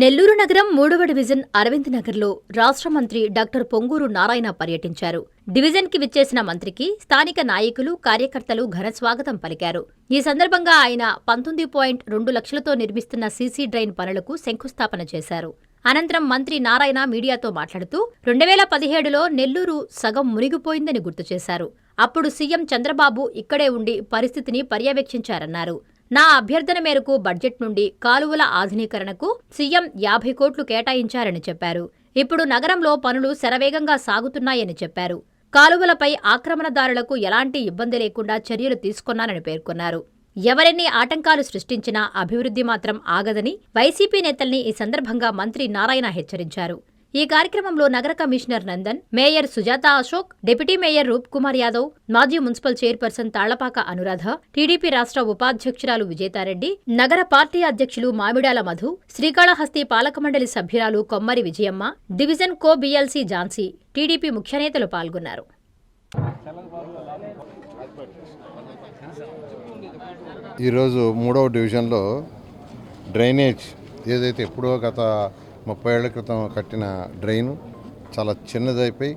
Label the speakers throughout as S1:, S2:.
S1: నెల్లూరు నగరం 3వ డివిజన్ అరవింద్ నగర్లో రాష్ట్ర మంత్రి డాక్టర్ పొంగూరు నారాయణ పర్యటించారు. డివిజన్కి విచ్చేసిన మంత్రికి స్థానిక నాయకులు, కార్యకర్తలు ఘన స్వాగతం పలికారు. ఈ సందర్భంగా ఆయన 19.2 లక్షలతో నిర్మిస్తున్న సీసీ డ్రైన్ పనులకు శంకుస్థాపన చేశారు. అనంతరం మంత్రి నారాయణ మీడియాతో మాట్లాడుతూ 2017లో నెల్లూరు సగం మునిగిపోయిందని గుర్తు చేశారు. అప్పుడు సీఎం చంద్రబాబు ఇక్కడే ఉండి పరిస్థితిని పర్యవేక్షించారన్నారు. నా అభ్యర్థన మేరకు బడ్జెట్ నుండి కాలువల ఆధునీకరణకు సీఎం 50 కోట్లు కేటాయించారని చెప్పారు. ఇప్పుడు నగరంలో పనులు శరవేగంగా సాగుతున్నాయని చెప్పారు. కాలువలపై ఆక్రమణదారులకు ఎలాంటి ఇబ్బంది లేకుండా చర్యలు తీసుకున్నానని పేర్కొన్నారు. ఎవరెన్ని ఆటంకాలు సృష్టించినా అభివృద్ధి మాత్రం ఆగదని వైసీపీ నేతల్ని ఈ సందర్భంగా మంత్రి నారాయణ హెచ్చరించారు. ఈ కార్యక్రమంలో నగర commissioner Nandan, mayor Sujatha Ashok, deputy mayor Roop Kumar Yadav, మాజీ municipal chairperson Tallapaka Anuradha, TDP రాష్ట్ర ఉపాధ్యక్షురాలు విజేతారెడ్డి, నగర పార్టీ అధ్యక్షులు మామిడాల మధు, శ్రీకాళహస్తి పాలకమండలి సభ్యురాలు కొమ్మరి విజయమ్మ, డివిజన్ కో బీఎల్సీ ఝాన్సీ, టీడీపీ ముఖ్యనేతలు పాల్గొన్నారు.
S2: ఈరోజు 3వ డివిజన్లో డ్రైనేజ్ ఏదైతే ఎప్పుడో గత 30 ఏళ్ల క్రితం కట్టిన డ్రైను చాలా చిన్నదైపోయి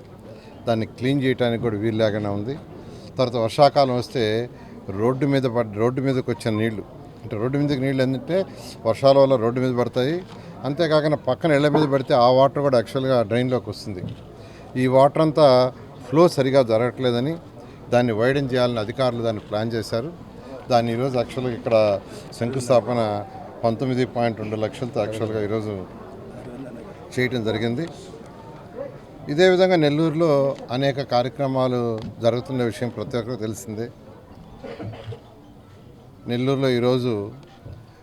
S2: దాన్ని క్లీన్ చేయడానికి కూడా వీలు లేకుండా ఉంది. తర్వాత వర్షాకాలం వస్తే రోడ్డు మీదకి వచ్చిన నీళ్లు, అంటే రోడ్డు మీదకి నీళ్ళు ఏంటంటే వర్షాల వల్ల రోడ్డు మీద పడతాయి. అంతేకాకుండా పక్కన ఇళ్ల మీద పడితే ఆ వాటర్ కూడా యాక్చువల్గా డ్రైన్లోకి వస్తుంది. ఈ వాటర్ అంతా ఫ్లో సరిగా జరగట్లేదని దాన్ని వైడెన్ చేయాలని అధికారులు దాన్ని ప్లాన్ చేశారు. దాన్ని ఈరోజు యాక్చువల్గా ఇక్కడ శంకుస్థాపన 19.2 లక్షలతో యాక్చువల్గా ఈరోజు చేయటం జరిగింది. ఇదే విధంగా నెల్లూరులో అనేక కార్యక్రమాలు జరుగుతున్న విషయం ప్రతి ఒక్కరికి తెలిసిందే. నెల్లూరులో ఈరోజు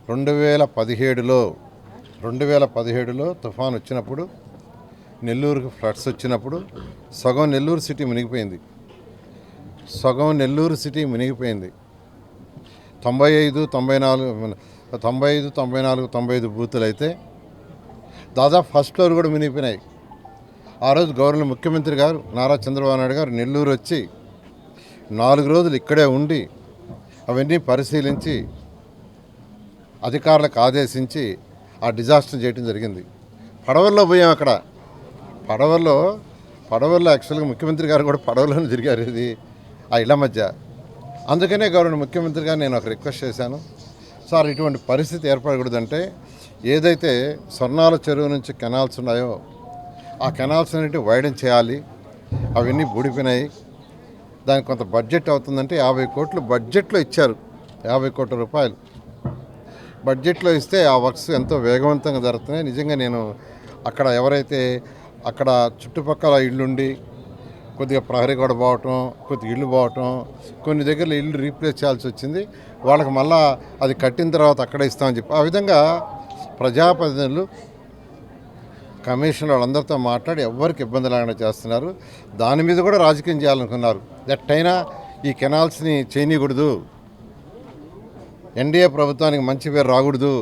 S2: 2017లో తుఫాన్ వచ్చినప్పుడు, నెల్లూరుకి ఫ్లడ్స్ వచ్చినప్పుడు సగం నెల్లూరు సిటీ మునిగిపోయింది. 95 బూతులు అయితే దాదాపు ఫస్ట్ ఫ్లోర్ కూడా మునిగిపోయినాయి. ఆ రోజు గవర్నర్ ముఖ్యమంత్రి గారు నారా చంద్రబాబు నాయుడు గారు నెల్లూరు వచ్చి 4 రోజులు ఇక్కడే ఉండి అవన్నీ పరిశీలించి అధికారులకు ఆదేశించి ఆ డిజాస్టర్ చేయడం జరిగింది. పడవల్లో పోయాం. అక్కడ పడవల్లో యాక్చువల్గా ముఖ్యమంత్రి గారు కూడా పడవలోనే తిరిగారు ఇది ఆ ఇళ్ల మధ్య. అందుకనే గవర్నర్ ముఖ్యమంత్రి గారు నేను ఒక రిక్వెస్ట్ చేశాను, సార్ ఇటువంటి పరిస్థితి ఏర్పడకూడదంటే ఏదైతే స్వర్ణాల చెరువు నుంచి కెనాల్స్ ఉన్నాయో ఆ కెనాల్స్ అన్నింటి వైడెన్ చేయాలి. అవన్నీ బూడిపోయినాయి. దానికి కొంత బడ్జెట్ అవుతుందంటే 50 కోట్లు బడ్జెట్లో ఇచ్చారు. 50 కోట్ల రూపాయలు బడ్జెట్లో ఇస్తే ఆ వర్క్స్ ఎంతో వేగవంతంగా జరుగుతున్నాయి. నిజంగా నేను అక్కడ ఎవరైతే అక్కడ చుట్టుపక్కల ఇళ్ళుండి కొద్దిగా ప్రహరీ గోడ పోవటం, కొద్దిగా ఇళ్ళు పోవటం, కొన్ని దగ్గరలో ఇల్లు రీప్లేస్ చేయాల్సి వచ్చింది. వాళ్ళకి మళ్ళా అది కట్టిన తర్వాత అక్కడే ఇస్తామని చెప్పి ఆ విధంగా ప్రజాప్రతినిధులు కమిషన్ వాళ్ళందరితో మాట్లాడి ఎవరికి ఇబ్బంది లేకుండా చేస్తున్నారు. దాని మీద కూడా రాజకీయం చేయాలనుకున్నారు. ఎట్టయినా ఈ కెనాల్స్ని చేయనీయకూడదు, ఎన్డీఏ ప్రభుత్వానికి మంచి పేరు రాకూడదు,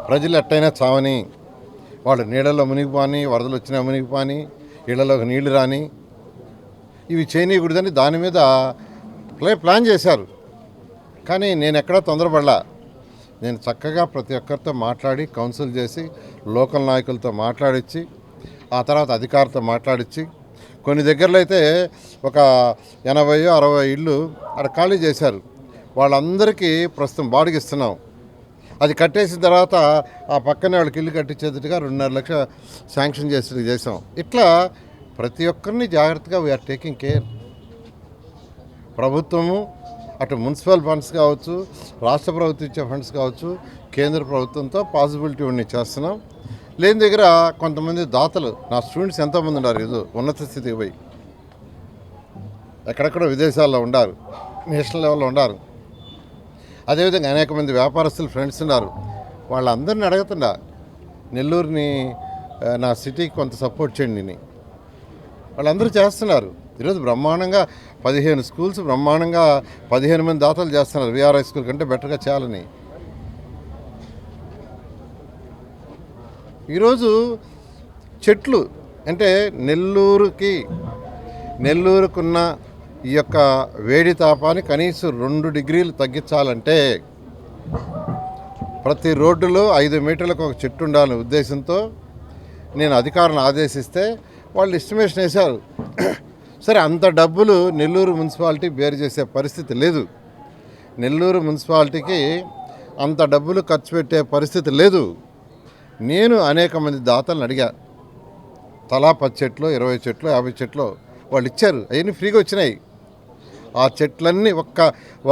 S2: ప్రజలు ఎట్టయినా చావని, వాళ్ళు నీళ్ళల్లో మునిగిపోని, వరదలు వచ్చినా మునిగిపోని, ఇళ్లలోకి నీళ్లు రాని, ఇవి చేయనీయకూడదని దాని మీద ప్లాన్ చేశారు. కానీ నేను ఎక్కడా తొందరపడలా. నేను చక్కగా ప్రతి ఒక్కరితో మాట్లాడి కౌన్సిల్ చేసి లోకల్ నాయకులతో మాట్లాడించి ఆ తర్వాత అధికారులతో మాట్లాడించి కొన్ని దగ్గరలో అయితే ఒక 80-60 ఇళ్ళు అక్కడ ఖాళీ చేశారు. వాళ్ళందరికీ ప్రస్తుతం బాడిగ ఇస్తున్నాం. అది కట్టేసిన తర్వాత ఆ పక్కనే వాళ్ళకి ఇల్లు కట్టించేట్టుగా 2.5 లక్షలు శాంక్షన్ చేసాం. ఇట్లా ప్రతి ఒక్కరిని జాగ్రత్తగా వీఆర్ టేకింగ్ కేర్. ప్రభుత్వము అటు మున్సిపల్ ఫండ్స్ కావచ్చు, రాష్ట్ర ప్రభుత్వం ఇచ్చే ఫండ్స్ కావచ్చు, కేంద్ర ప్రభుత్వంతో పాసిబిలిటీ ఉండి చేస్తున్నాం. లేని దగ్గర కొంతమంది దాతలు, నా స్టూడెంట్స్ ఎంతోమంది ఉన్నారు, ఏదో ఉన్నత స్థితికి పోయి ఎక్కడెక్కడో విదేశాల్లో ఉన్నారు, నేషనల్ లెవెల్లో ఉన్నారు. అదేవిధంగా అనేక మంది వ్యాపారస్తులు ఫ్రెండ్స్ ఉన్నారు. వాళ్ళందరినీ అడుగుతున్నా నెల్లూరుని నా సిటీకి కొంత సపోర్ట్ చేయండి అని. వాళ్ళందరూ చేస్తున్నారు. ఈరోజు బ్రహ్మాండంగా 15 స్కూల్స్ బ్రహ్మాండంగా 15 మంది దాతలు చేస్తున్నారు. విఆర్ఐ స్కూల్ కంటే బెటర్గా చేయాలని. ఈరోజు చెట్లు అంటే నెల్లూరుకున్న ఈ యొక్క వేడి తాపాన్ని కనీసం 2 డిగ్రీలు తగ్గించాలంటే ప్రతి రోడ్డులో 5 మీటర్లకు ఒక చెట్టు ఉండాలనే ఉద్దేశంతో నేను అధికారులను ఆదేశిస్తే వాళ్ళు ఎస్టిమేషన్ వేశారు. సరే, అంత డబ్బులు నెల్లూరు మున్సిపాలిటీ బేర్ చేసే పరిస్థితి లేదు. నెల్లూరు మున్సిపాలిటీకి అంత డబ్బులు ఖర్చు పెట్టే పరిస్థితి లేదు. నేను అనేక మంది దాతలను అడిగా, తలా 10 చెట్లు, 20 చెట్లు, 50 చెట్లు వాళ్ళు ఇచ్చారు. అవన్నీ ఫ్రీగా వచ్చినాయి. ఆ చెట్లన్నీ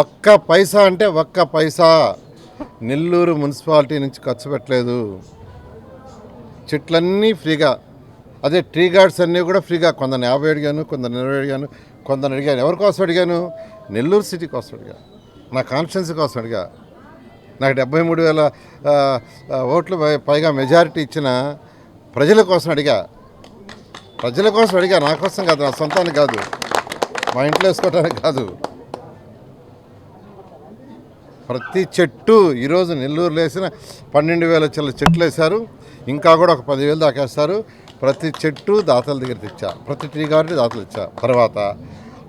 S2: ఒక్క పైసా అంటే ఒక్క పైసా నెల్లూరు మున్సిపాలిటీ నుంచి ఖర్చు పెట్టలేదు. చెట్లన్నీ ఫ్రీగా. అదే ట్రీ గార్డ్స్ అన్నీ కూడా ఫ్రీగా. కొందరు 50 అడిగాను, కొందరు 20 అడిగాను, కొందరు అడిగాను. ఎవరి కోసం అడిగాను? నెల్లూరు సిటీ కోసం అడిగా, నా కాన్స్టిట్యున్సీ కోసం అడిగా. నాకు 73,000 ఓట్లు పైగా మెజారిటీ ఇచ్చిన ప్రజల కోసం అడిగా. ప్రజల కోసం అడిగా, నా కోసం కాదు, నా సొంతానికి కాదు, మా ఇంట్లో వేసుకోవడానికి కాదు. ప్రతి చెట్టు ఈరోజు నెల్లూరులో వేసిన 12,000 చిల్ల చెట్లు వేశారు. ఇంకా కూడా ఒక 10,000 దాకా వేస్తారు. ప్రతి చెట్టు దాతల దగ్గర తెచ్చా, ప్రతి ట్రీ గార్డెన్ దాతలు ఇచ్చా. తర్వాత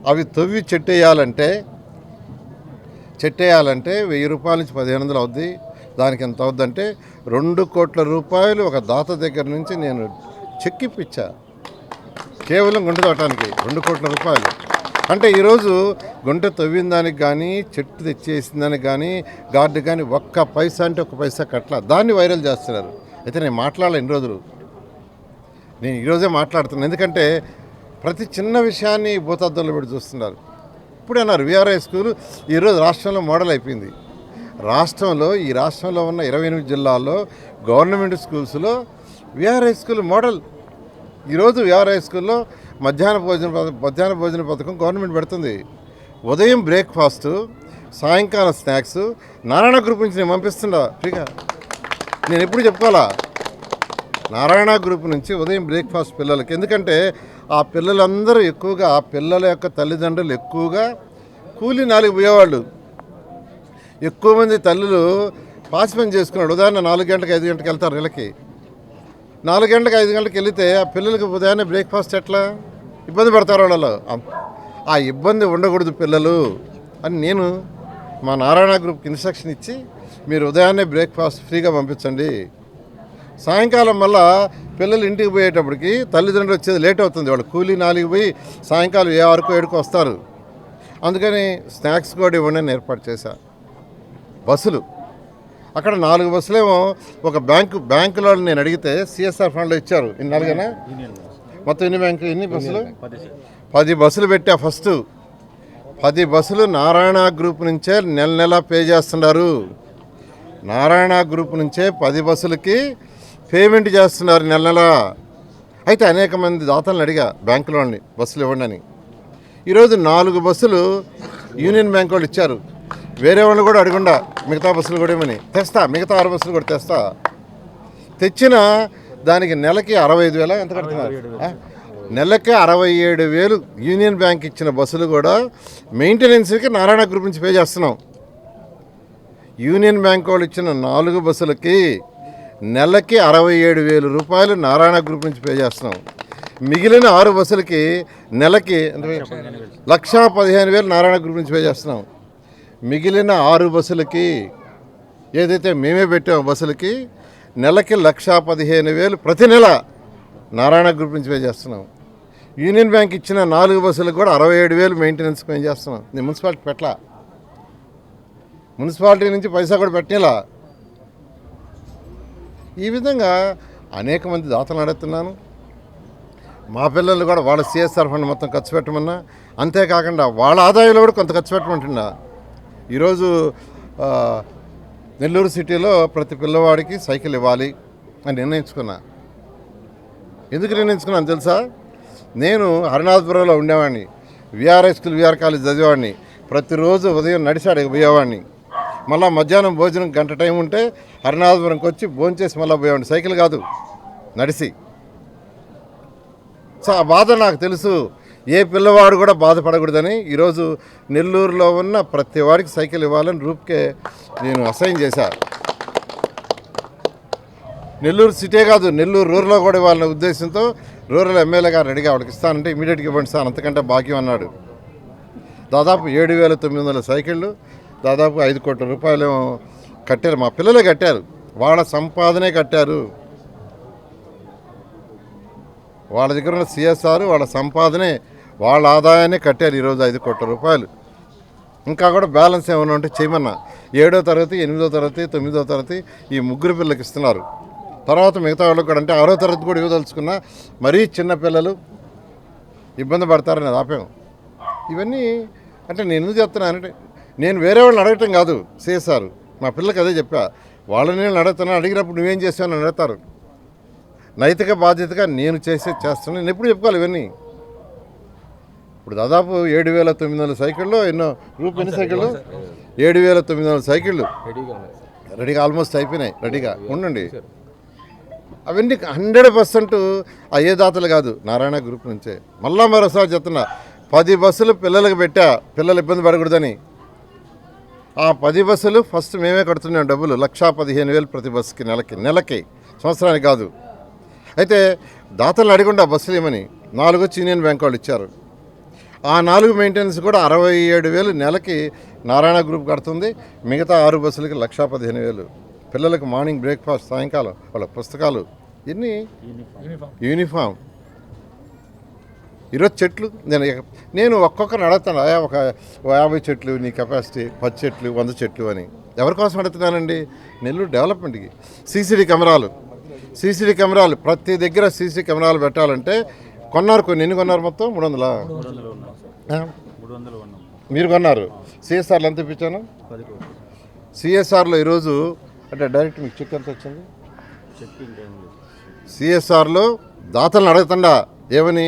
S2: అవి తవ్వి చెట్టేయాలంటే 1,000 రూపాయల నుంచి 1,500 అవుద్ది. దానికి ఎంత అవుద్దంటే 2 కోట్ల రూపాయలు ఒక దాత దగ్గర నుంచి నేను చెక్కిప్పించా. కేవలం గుంట తవ్వటానికి 2 కోట్ల రూపాయలు. అంటే ఈరోజు గుంట తవ్విన దానికి కానీ, చెట్టు తెచ్చేసిన దానికి కానీ, గార్డు కానీ ఒక్క పైసా అంటే ఒక్క పైసా కట్ల. దాన్ని వైరల్ చేస్తున్నారు. అయితే నేను మాట్లాడలే ఇన్ని రోజులు. నేను ఈరోజే మాట్లాడుతున్నాను. ఎందుకంటే ప్రతి చిన్న విషయాన్ని భూతద్దంలో పెట్టి చూస్తున్నారు. ఇప్పుడే అన్నారు విఆర్ఐ స్కూల్ ఈరోజు రాష్ట్రంలో మోడల్ అయిపోయింది. ఈ రాష్ట్రంలో ఉన్న 28 జిల్లాల్లో గవర్నమెంట్ స్కూల్స్లో విఆర్ఐ స్కూల్ మోడల్. ఈరోజు విఆర్ఐ స్కూల్లో మధ్యాహ్న భోజన పథకం గవర్నమెంట్ పెడుతుంది. ఉదయం బ్రేక్ఫాస్టు, సాయంకాలం స్నాక్స్ నారాయణ గ్రూప్ నుంచి నేను పంపిస్తున్నా ఫ్రీగా. నేను ఎప్పుడు చెప్పుకోవాలా? నారాయణ గ్రూప్ నుంచి ఉదయం బ్రేక్ఫాస్ట్ పిల్లలకి. ఎందుకంటే ఆ పిల్లలందరూ ఎక్కువగా, ఆ పిల్లల యొక్క తల్లిదండ్రులు ఎక్కువగా కూలీ నాలుగు పోయేవాళ్ళు. ఎక్కువ మంది తల్లులు పాసి పని చేసుకున్నాడు. ఉదాహరణ 4 గంటలకు 5 గంటలకు వెళ్తారు నెలకి. 4 గంటలకు 5 గంటలకు వెళితే ఆ పిల్లలకి ఉదయాన్నే బ్రేక్ఫాస్ట్ ఎట్లా ఇబ్బంది పడతారు వాళ్ళు. ఆ ఇబ్బంది ఉండకూడదు పిల్లలు అని నేను మా నారాయణ గ్రూప్కి ఇన్స్ట్రక్షన్ ఇచ్చి, మీరు ఉదయాన్నే బ్రేక్ఫాస్ట్ ఫ్రీగా పంపించండి. సాయంకాలం మళ్ళా పిల్లలు ఇంటికి పోయేటప్పటికి తల్లిదండ్రులు వచ్చేది లేట్ అవుతుంది. వాళ్ళు కూలీ 4కి పోయి సాయంకాలం 6కో 7కో వస్తారు. అందుకని స్నాక్స్ కూడా ఇవ్వండి అని ఏర్పాటు చేశా. బస్సులు అక్కడ 4 బస్సులేమో ఒక బ్యాంకులో నేను అడిగితే సిఎస్ఆర్ ఫండ్లో ఇచ్చారు. ఇన్ని 4 మొత్తం ఎన్ని బస్సులు? 10 బస్సులు పెట్టా. ఫస్ట్ 10 బస్సులు నారాయణ గ్రూప్ నుంచే నెల పే చేస్తున్నారు. నారాయణ గ్రూప్ నుంచే 10 బస్సులకి పేమెంట్ చేస్తున్నారు నెల. అయితే అనేక మంది దాతలను అడిగా బ్యాంకులోని బస్సులు ఇవ్వండి అని. ఈరోజు 4 బస్సులు యూనియన్ బ్యాంక్ వాళ్ళు ఇచ్చారు. వేరే వాళ్ళు కూడా అడగకుండా మిగతా బస్సులు కూడా ఇవ్వని తెస్తా. మిగతా 6 బస్సులు కూడా తెస్తా. తెచ్చిన దానికి నెలకి 65,000 ఎంత కడుతున్నారు? నెలకి 67,000 యూనియన్ బ్యాంక్ ఇచ్చిన బస్సులు కూడా మెయింటెనెన్స్కి నారాయణ గ్రూప్ నుంచి పే చేస్తున్నాం. యూనియన్ బ్యాంక్ వాళ్ళు ఇచ్చిన 4 బస్సులకి నెలకి 67,000 రూపాయలు నారాయణ గ్రూప్ నుంచి పే చేస్తున్నాం. మిగిలిన 6 బస్సులకి నెలకి 1,15,000 నారాయణ గ్రూప్ నుంచి పే చేస్తున్నాం. మిగిలిన 6 బస్సులకి ఏదైతే మేమే పెట్టామో బస్సులకి నెలకి 1,15,000 ప్రతి నెల నారాయణ గ్రూప్ నుంచి పే చేస్తున్నాం. యూనియన్ బ్యాంక్ ఇచ్చిన 4 బస్సులకు కూడా 67,000 మెయింటెనెన్స్కి పే చేస్తున్నాం. నేను మున్సిపాలిటీ పెట్టలా. మున్సిపాలిటీ నుంచి పైసా కూడా పెట్టేలా. ఈ విధంగా అనేక మంది దాతలు అడుగుతున్నాను. మా పిల్లలు కూడా వాళ్ళ సిఎస్ఆర్ ఫండ్ మొత్తం ఖర్చు పెట్టమన్నా, అంతేకాకుండా వాళ్ళ ఆదాయంలో కూడా కొంత ఖర్చు పెట్టమంటున్నా. ఈరోజు నెల్లూరు సిటీలో ప్రతి పిల్లవాడికి సైకిల్ ఇవ్వాలి అని నిర్ణయించుకున్నా. ఎందుకు నిర్ణయించుకున్నాను తెలుసా? నేను హరినాథపురంలో ఉండేవాడిని. విఆర్ఐ స్కూల్ విఆర్ కాలేజ్ చదివేవాడిని. ప్రతిరోజు ఉదయం నడిచాడికి పోయేవాడిని. మళ్ళీ మధ్యాహ్నం భోజనం గంట టైం ఉంటే హరినాథపురంకి వచ్చి భోంచేసి మళ్ళీ పోయేవాడిని. సైకిల్ కాదు, నడిచి. సో ఆ బాధ నాకు తెలుసు. ఏ పిల్లవాడు కూడా బాధపడకూడదని ఈరోజు నెల్లూరులో ఉన్న ప్రతి వాడికి సైకిల్ ఇవ్వాలని రూప్కే నేను అసైన్ చేశా. నెల్లూరు సిటీ కాదు, నెల్లూరు రూరల్లో కూడా ఇవ్వాలనే ఉద్దేశంతో రూరల్ ఎమ్మెల్యే గారు అడిగా, వాడికి ఇస్తానంటే ఇమీడియట్గా ఇవ్వండి సార్, అంతకంటే భాగ్యం అన్నాడు. దాదాపు 7,900 సైకిళ్ళు, దాదాపు 5 కోట్ల రూపాయలు కట్టారు, మా పిల్లలే కట్టారు, వాళ్ళ సంపాదనే కట్టారు. వాళ్ళ దగ్గర ఉన్న సిఎస్ఆర్ వాళ్ళ సంపాదనే, వాళ్ళ ఆదాయాన్ని కట్టారు ఈరోజు 5 కోట్ల రూపాయలు. ఇంకా కూడా బ్యాలెన్స్ ఏమైనా ఉంటే చేయమన్నా. 7వ తరగతి, 8వ తరగతి, 9వ తరగతి ఈ ముగ్గురు పిల్లలకి ఇస్తున్నారు. తర్వాత మిగతా వాళ్ళకి కూడా, అంటే 6వ తరగతి కూడా ఇవ్వదలుచుకున్నా మరీ చిన్న పిల్లలు ఇబ్బంది పడతారని అది ఆపాము. ఇవన్నీ అంటే నేను ఎందుకు చెప్తున్నానంటే, నేను వేరే వాళ్ళని అడగటం కాదు, సిఎస్ఆర్ మా పిల్లలకి అదే చెప్పా. వాళ్ళని నేను అడుగుతున్నా, అడిగినప్పుడు నువ్వేం చేసావు అని అడుగుతారు. నైతిక బాధ్యతగా నేను చేస్తాను. నేను ఎప్పుడు చెప్పుకోవాలి ఇవన్నీ. ఇప్పుడు దాదాపు 7,900 సైకిళ్ళు, ఎన్నో గ్రూప్ ఎన్ని సైకిళ్ళు, 7,900 సైకిళ్ళు రెడీగా ఆల్మోస్ట్ అయిపోయినాయి, రెడీగా ఉండండి. అవన్నీ 100% అయ్యే దాతలు కాదు, నారాయణ గ్రూప్ నుంచే. మరోసారి చెప్తున్నా, 10 బస్సులు పిల్లలకు పెట్టా, పిల్లలు ఇబ్బంది పడకూడదని. ఆ 10 బస్సులు ఫస్ట్ మేమే కడుతున్నాం డబ్బులు, 1,15,000 ప్రతి బస్సుకి, నెలకి, సంవత్సరానికి కాదు. అయితే దాతలు అడిగకుండా బస్సులు ఏమని 4 వచ్చి యూనియన్ బ్యాంక్ వాళ్ళు ఇచ్చారు. ఆ 4 మెయింటెనెన్స్ కూడా 67,000 నెలకి నారాయణ గ్రూప్ కడుతుంది. మిగతా 6 బస్సులకి 1,15,000. పిల్లలకు మార్నింగ్ బ్రేక్ఫాస్ట్, సాయంకాలం వాళ్ళ పుస్తకాలు, ఇన్ని యూనిఫామ్. ఈరోజు చెట్లు నేను ఒక్కొక్కరిని అడుగుతాను, ఒక 50 చెట్లు నీ కెపాసిటీ, 10 చెట్లు, 100 చెట్లు అని. ఎవరి కోసం అడుగుతున్నానండి? నెల్లూరు డెవలప్మెంట్కి. సీసీడీ కెమెరాలు ప్రతి దగ్గర సీసీ కెమెరాలు పెట్టాలంటే కొన్నారు. ఎన్ని కొన్నారు? మొత్తం 300. మీరు కొన్నారు. సిఎస్ఆర్లో ఎంత ఇప్పించాను? సిఎస్ఆర్లో ఈరోజు అంటే డైరెక్ట్ మీకు చెక్ ఎంత వచ్చింది? సిఎస్ఆర్లో దాతలను అడుగుతుండా ఏమని,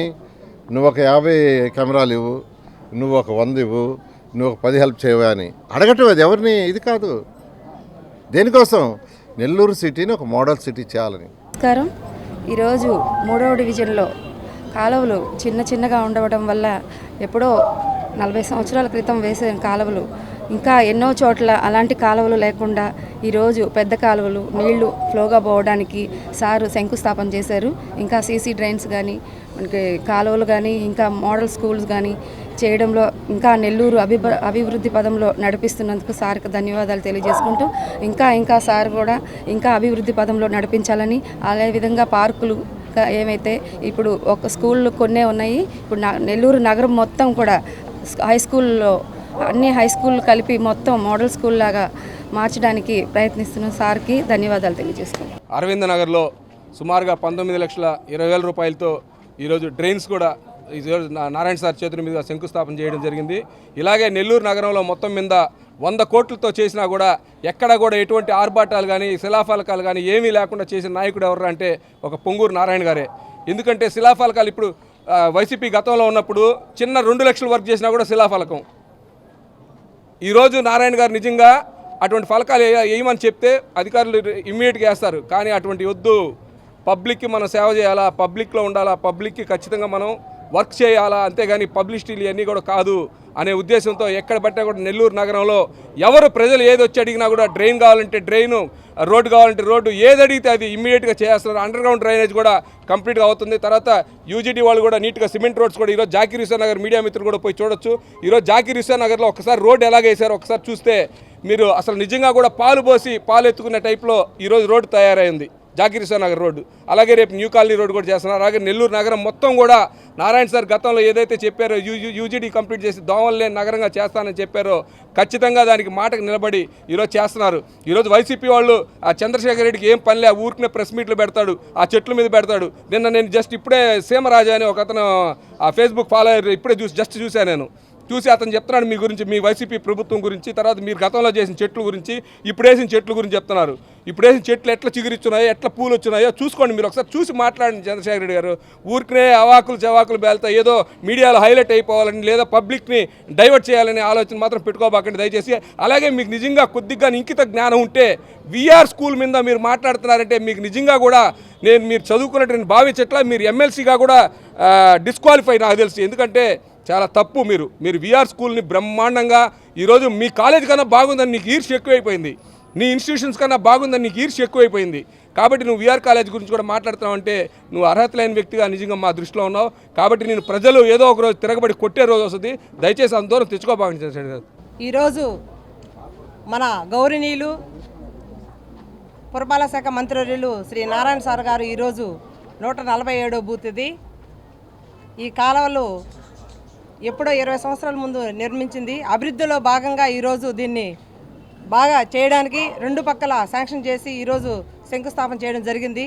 S2: నువ్వు ఒక 50 కెమెరాలు ఇవ్వు, నువ్వు ఒక 100 ఇవ్వు, నువ్వు ఒక 10 హెల్ప్ చేయవా అని అడగటం. అది ఎవరిని, ఇది కాదు. దేనికోసం? నెల్లూరు సిటీని ఒక మోడల్ సిటీ చేయాలని.
S3: నమస్కారం. ఈరోజు 3వ డివిజన్లో కాలువలు చిన్నగా ఉండవడం వల్ల ఎప్పుడో 40 సంవత్సరాల క్రితం వేసే కాలువలు ఇంకా ఎన్నో చోట్ల అలాంటి కాలువలు లేకుండా ఈరోజు పెద్ద కాలువలు నీళ్లు ఫ్లోగా పోవడానికి సారు శంకుస్థాపన చేశారు. ఇంకా సీసీ డ్రైన్స్ కానీ, మనకి కాలువలు కానీ, ఇంకా మోడల్ స్కూల్స్ కానీ చేయడంలో ఇంకా నెల్లూరు అభివృద్ధి పదంలో నడిపిస్తున్నందుకు సార్కి ధన్యవాదాలు తెలియజేసుకుంటూ, ఇంకా సార్ కూడా ఇంకా అభివృద్ధి పదంలో నడిపించాలని, అదేవిధంగా పార్కులు ఏమైతే ఇప్పుడు ఒక స్కూళ్ళు కొన్నే ఉన్నాయి. ఇప్పుడు నెల్లూరు నగరం మొత్తం కూడా హై స్కూల్లో అన్ని హై స్కూల్ కలిపి మొత్తం మోడల్ స్కూల్ లాగా మార్చడానికి ప్రయత్నిస్తున్న సార్కి ధన్యవాదాలు తెలియజేస్తున్నాను.
S4: అరవింద నగర్లో సుమారుగా 19,20,000 రూపాయలతో ఈరోజు డ్రైన్స్ కూడా నారాయణ సార్ చేతుల మీద శంకుస్థాపన చేయడం జరిగింది. ఇలాగే నెల్లూరు నగరంలో మొత్తం మీద 100 కోట్లతో చేసినా కూడా ఎక్కడ కూడా ఎటువంటి ఆర్భాటాలు కానీ శిలాఫలకాలు కానీ ఏమీ లేకుండా చేసిన నాయకుడు ఎవరు అంటే ఒక పొంగూరు నారాయణ గారే. ఎందుకంటే శిలాఫలకాలు ఇప్పుడు వైసీపీ గతంలో ఉన్నప్పుడు చిన్న 2 లక్షలు వర్క్ చేసినా కూడా శిలాఫలకం. ఈరోజు నారాయణ గారు నిజంగా అటువంటి ఫలకాలు వేయమని చెప్తే అధికారులు ఇమ్మీడియట్గా వేస్తారు. కానీ అటువంటి వద్దు, పబ్లిక్కి మనం సేవ చేయాలా, పబ్లిక్లో ఉండాలా, పబ్లిక్కి ఖచ్చితంగా మనం వర్క్ చేయాలా, అంతేగాని పబ్లిసిటీలు ఇవన్నీ కూడా కాదు అనే ఉద్దేశంతో ఎక్కడ పట్టినా కూడా నెల్లూరు నగరంలో ఎవరు ప్రజలు ఏది వచ్చి అడిగినా కూడా డ్రైన్ కావాలంటే డ్రైను, రోడ్డు కావాలంటే రోడ్డు, ఏది అడిగితే అది ఇమ్మీడియట్గా చేస్తున్నారు. అండర్ గ్రౌండ్ డ్రైనేజ్ కూడా కంప్లీట్గా అవుతుంది. తర్వాత యూజీడీ వాళ్ళు కూడా నీట్గా సిమెంట్ రోడ్స్ కూడా ఈరోజు జాకీర్ హుస్సేన్ నగర్ మీడియా మిత్రులు కూడా పోయి చూడొచ్చు. ఈరోజు జాకీర్ హుస్సేన్ నగర్లో ఒకసారి రోడ్డు ఎలాగేసారో ఒకసారి చూస్తే మీరు అసలు నిజంగా కూడా పాలు ఎత్తుకునే టైప్లో ఈరోజు రోడ్డు తయారైంది జాకీర్ హుస్సేన్ నగర్ రోడ్డు. అలాగే రేపు న్యూ కాలనీ రోడ్డు కూడా చేస్తున్నారు. అలాగే నెల్లూరు నగరం మొత్తం కూడా నారాయణ సార్ గతంలో ఏదైతే చెప్పారో యూజీడీ కంప్లీట్ చేసి దోమలు లేని నగరంగా చేస్తానని చెప్పారో ఖచ్చితంగా దానికి మాటకు నిలబడి ఈరోజు చేస్తున్నారు. ఈరోజు వైసీపీ వాళ్ళు ఆ చంద్రశేఖర్ రెడ్డికి ఏం పనిలే, ఊరికనే ప్రెస్ మీట్లు పెడతాడు, ఆ చెట్ల మీద పెడతాడు. నేను జస్ట్ ఇప్పుడే సీమరాజా అని ఒక అతను ఆ ఫేస్బుక్ ఫాలోయర్ ఇప్పుడే చూశాను నేను. చూసి అతను చెప్తున్నాడు మీ గురించి, మీ వైసీపీ ప్రభుత్వం గురించి, తర్వాత మీరు గతంలో చేసిన చెట్ల గురించి, ఇప్పుడు వేసిన చెట్ల గురించి చెప్తున్నారు. ఇప్పుడు వేసిన చెట్లు ఎట్లా చిగురిచ్చున్నాయో, ఎట్లా పూలు వచ్చినాయో చూసుకోండి. మీరు ఒకసారి చూసి మాట్లాడండి చంద్రశేఖర రెడ్డి గారు. ఊరికనే అవాకులు చవాకులు బేల్తా ఏదో మీడియాలో హైలైట్ అయిపోవాలని లేదా పబ్లిక్ని డైవర్ట్ చేయాలనే ఆలోచన మాత్రం పెట్టుకోబాకండి దయచేసి. అలాగే మీకు నిజంగా కొద్దిగా ఇంకిత జ్ఞానం ఉంటే విఆర్ స్కూల్ మీద మీరు మాట్లాడుతున్నారంటే మీకు నిజంగా కూడా మీరు చదువుకున్నట్టు భావించట్లా, మీరు ఎమ్మెల్సీగా కూడా డిస్క్వాలిఫై నాకు తెలుసు. ఎందుకంటే చాలా తప్పు. మీరు విఆర్ స్కూల్ని బ్రహ్మాండంగా ఈరోజు మీ కాలేజ్ కన్నా బాగుందని నీకు ఈర్ష్య ఎక్కువైపోయింది, నీ ఇన్స్టిట్యూషన్స్ కన్నా బాగుందని నీకు ఈర్ష్య ఎక్కువైపోయింది. కాబట్టి నువ్వు విఆర్ కాలేజ్ గురించి కూడా మాట్లాడుతున్నావు అంటే నువ్వు అర్హత లేని వ్యక్తిగా నిజంగా మా దృష్టిలో ఉన్నావు. కాబట్టి నేను ప్రజలు ఏదో ఒక రోజు తిరగబడి కొట్టే రోజు వస్తుంది. దయచేసి అంత దూరం తెచ్చుకోబాగండి.
S5: ఈరోజు మన గౌరవనీయులు పురపాలక శాఖ మంత్రివర్యులు శ్రీ నారాయణ సార్ గారు ఈరోజు 147వ బూత్ ఇది. ఈ కాలువలు ఎప్పుడో 20 సంవత్సరాల ముందు నిర్మించింది. అభివృద్ధిలో భాగంగా ఈరోజు దీన్ని బాగా చేయడానికి 2 పక్కల శాంక్షన్ చేసి ఈరోజు శంకుస్థాపన చేయడం జరిగింది.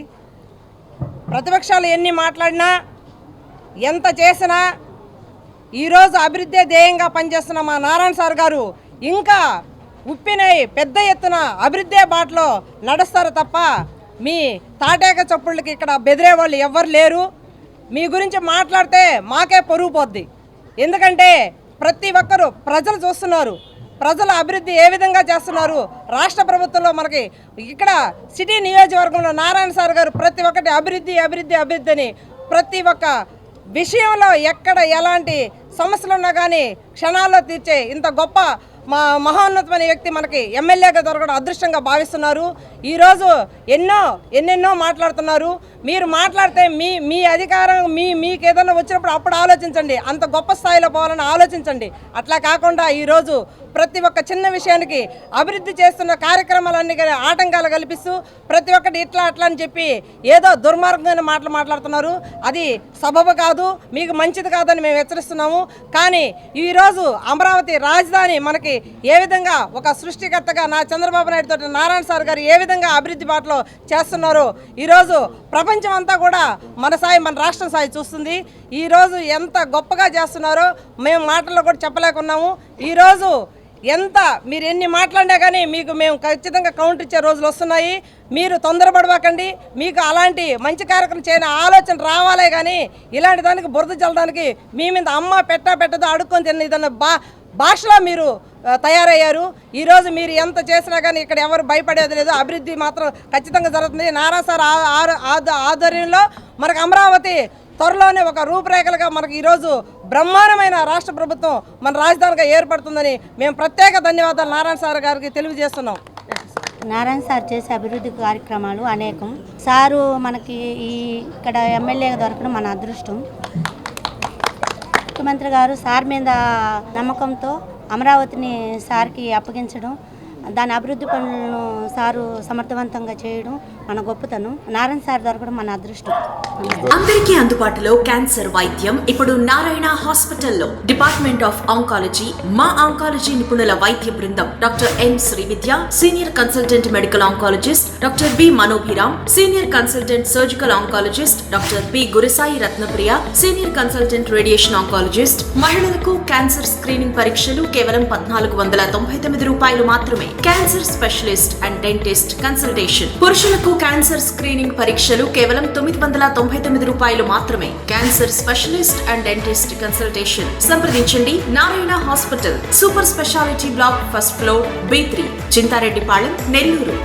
S5: ప్రతిపక్షాలు ఎన్ని మాట్లాడినా ఎంత చేసినా ఈరోజు అభివృద్ధి ధ్యేయంగా పనిచేస్తున్న మా నారాయణ సార్ గారు ఇంకా ఉప్పినై పెద్ద ఎత్తున అభివృద్ధి బాటలో నడుస్తారు తప్ప మీ తాటేక చప్పుళ్ళకి ఇక్కడ బెదిరే వాళ్ళు ఎవ్వరు లేరు. మీ గురించి మాట్లాడితే మాకే పరువు పోద్ది. ఎందుకంటే ప్రతి ఒక్కరూ ప్రజలు చూస్తున్నారు, ప్రజల అభివృద్ధి ఏ విధంగా చేస్తున్నారు. రాష్ట్ర ప్రభుత్వంలో మనకి ఇక్కడ సిటీ నియోజకవర్గంలో నారాయణ సార్ గారు ప్రతి ఒక్కటి అభివృద్ధి అభివృద్ధి అభివృద్ధి అని ప్రతి ఒక్క విషయంలో ఎక్కడ ఎలాంటి సమస్యలు ఉన్నా కానీ క్షణాల్లో తీర్చే ఇంత గొప్ప మహోన్నతమైన వ్యక్తి మనకి ఎమ్మెల్యేగా దొరకడం అదృష్టంగా భావిస్తున్నారు. ఈరోజు ఎన్నెన్నో మాట్లాడుతున్నారు. మీరు మాట్లాడితే మీ అధికారం మీకు ఏదైనా వచ్చినప్పుడు అప్పుడు ఆలోచించండి, అంత గొప్ప స్థాయిలో పోవాలని ఆలోచించండి. అట్లా కాకుండా ఈరోజు ప్రతి ఒక్క చిన్న విషయానికి అభివృద్ధి చేస్తున్న కార్యక్రమాలన్నీ ఆటంకాలు కల్పిస్తూ ప్రతి ఒక్కటి ఇట్లా అట్లా అని చెప్పి ఏదో దుర్మార్గమైన మాటలు మాట్లాడుతున్నారు. అది సబబు కాదు, మీకు మంచిది కాదని మేము హెచ్చరిస్తున్నాము. కానీ ఈరోజు అమరావతి రాజధాని మనకి ఏ విధంగా ఒక సృష్టికర్తగా నా చంద్రబాబు నాయుడు తోటి నారాయణ సార్ గారు ఏ విధంగా అభివృద్ధి బాటలో చేస్తున్నారో ఈరోజు ప్రపంచం అంతా కూడా మన రాష్ట్రం స్థాయి చూస్తుంది. ఈరోజు ఎంత గొప్పగా చేస్తున్నారో మేము మాటల్లో కూడా చెప్పలేకున్నాము. ఈరోజు మీరు ఎన్ని మాట్లాడినా కానీ మీకు మేము ఖచ్చితంగా కౌంటర్ ఇచ్చే రోజులు వస్తున్నాయి. మీరు తొందరపడబాకండి. మీకు అలాంటి మంచి కార్యక్రమం చేయని ఆలోచన రావాలే కానీ ఇలాంటి దానికి బురద చల్లడానికి మీ మీద అమ్మ పెట్టదో అడుక్కొని తిన్న ఇదన్న భాషలో మీరు తయారయ్యారు. ఈరోజు మీరు ఎంత చేసినా కానీ ఇక్కడ ఎవరు భయపడేది లేదు. అభివృద్ధి మాత్రం ఖచ్చితంగా జరుగుతుంది. నారా సార్ ఆధ్వర్యంలో మనకు అమరావతి త్వరలోనే ఒక రూపురేఖలుగా మనకి ఈరోజు బ్రహ్మాండమైన రాష్ట్ర ప్రభుత్వం మన రాజధానిగా ఏర్పడుతుందని మేము ప్రత్యేక ధన్యవాదాలు నారాయణ సార్ గారికి తెలియజేస్తున్నాం.
S6: నారాయణ సార్ చేసే అభివృద్ధి కార్యక్రమాలు అనేకం. సారు మనకి ఇక్కడ ఎమ్మెల్యేగా దొరకడం మన అదృష్టం. ముఖ్యమంత్రి గారు సార్ మీద నమ్మకంతో అమరావతిని సార్కి అప్పగించడం, దాని అభివృద్ధి పనులను సారు సమర్థవంతంగా చేయడం మన గొప్పతనం. నారాయణ సార్ దొరకడం మన అదృష్టం.
S7: అందరికీ అందుబాటులో క్యాన్సర్ వైద్యం ఇప్పుడు నారాయణ హాస్పిటల్లో. డిపార్ట్మెంట్ ఆఫ్ ఆంకాలజీ, మా ఆంకాలజీ నిపుణుల వైద్య బృందం doctor M Srividya, senior consultant medical oncologist doctor B Manobhiram, senior consultant surgical oncologist doctor B Gurisai Ratnapriya, senior consultant radiation oncologist. మహిళలకు క్యాన్సర్ స్క్రీనింగ్ పరీక్షలు కేవలం 1499 రూపాయలు మాత్రమే. Cancer specialist and dentist consultation. పురుషులకు క్యాన్సర్ స్క్రీనింగ్ పరీక్షలు కేవలం 999 రూపాయలు మాత్రమే. Cancer specialist and dentist consultation సంప్రదించండి. Narayana hospital, super speciality block, first floor, B3, Chintareddypalem, Nellore.